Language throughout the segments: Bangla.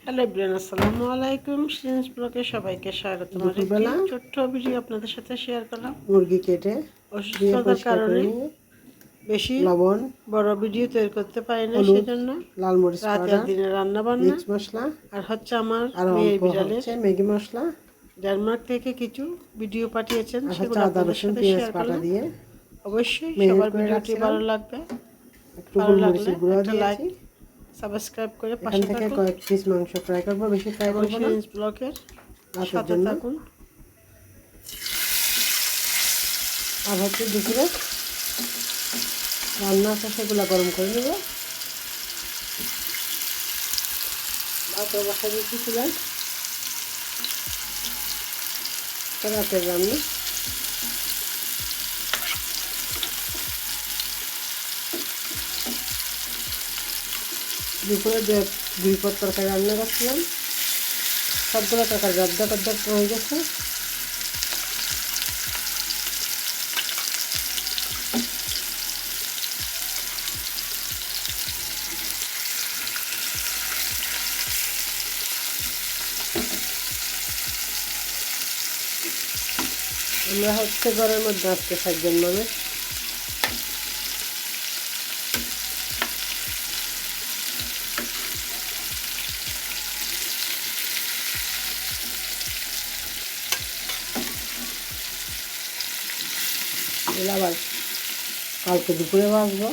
হ্যালো এভরিওয়ান, আসসালামু আলাইকুম। সিরিঞ্জ ব্লগে সবাইকে স্বাগত। দুপুরবেলা ছোট্ট ভিডিও আপনাদের সাথে শেয়ার করলাম। মুরগি কেটে ধুয়ে অসুস্থতার পরিষ্কার করে কারণে নিয়ে বেশি লবণ, বড় ভিডিও তৈরি করতে পারি না, হলুদ, সেজন্য লাল মরিচ রাতে আর পাউডার, দিনে রান্না বান্না মিক্স মশলা আর হচ্ছে আমার আর মেয়ের অল্প বিড়ালের হচ্ছে ম্যাগি মশলা ডেনমার্ক থেকে কিছু ভিডিও পাঠিয়েছেন, আর হচ্ছে সেগুলো আদা আপনাদের রসুন সাথে পেঁয়াজ শেয়ার বাটা করলাম। দিয়ে অবশ্যই ম্যারিনেট সবার করে ভিডিওটি রাখছিলাম। ভালো লাগবে। একটু ভালো লাগলে গোলমরিচের গুঁড়ো একটা লাইক, দিয়েছি। সাবস্ক্রাইব করে এখান পাশে থেকে থাকুন কয়েক পিস মাংস ফ্রাই করবো, বেশি ফ্রাই এবং করবো না, সিরিঞ্জ ব্লগের রাতের সাথে জন্য। থাকুন। আর হচ্ছে দুপুরে রান্না আছে, সেগুলো গরম করে নেব। ভাত বসা দিয়েছি চুলায়, রাতের রান্না। দুপুরে দুই পদ তরকারি রান্না করছিলাম, সবগুলো তরকারি রদ্দ হয়ে গেছে। আমরা হচ্ছে ঘরের মধ্যে আজকে 7 জন মানুষ। আবার কালকে দুপুরে ভাজবো,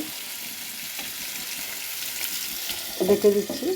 দেখে দিচ্ছি।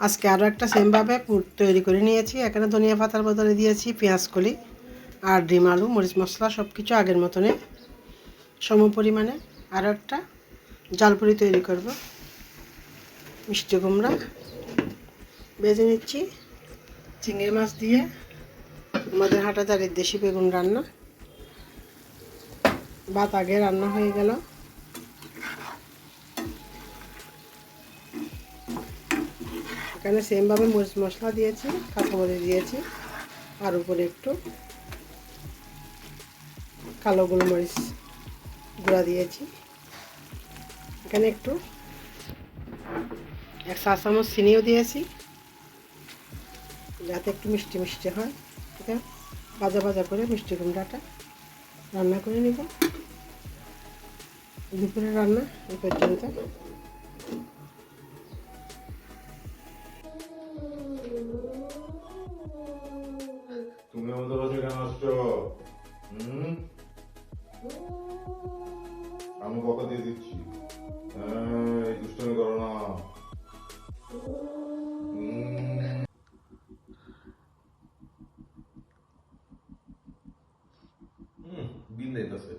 আজকে আরও একটা সেমভাবে পুর তৈরি করে নিয়েছি। এখানে ধনিয়া পাতার বদলে দিয়েছি পেঁয়াজ কলি আর ডিম, আলু, মরিচ মশলা সব কিছু আগের মতনে সম পরিমাণে। আরও একটা জালপুরি তৈরি করব। মিষ্টি কুমড়া ভেজে নিচ্ছি চিংড়ি মাছ দিয়ে। আমাদের হাটাদারির দেশি বেগুন রান্না। ভাত আগে রান্না হয়ে গেল। এখানে সেমভাবে মরিচ মশলা দিয়েছি, কাঁচামরিচ দিয়েছি, আর উপরে একটু কালো গোলমরিচ গুঁড়া দিয়েছি। এখানে একটু 1 চা চামচ চিনিও দিয়েছি, যাতে একটু মিষ্টি মিষ্টি হয়। এটা ভাজা ভাজা করে মিষ্টি কুমড়াটা রান্না করে নিব। দুপুরে রান্না এই পর্যন্ত। তুমি আমাদের বাসায় কেন আসছো? আমি বকা দিয়ে দিচ্ছি। দুষ্টামি করো না। বিল দিতেছে।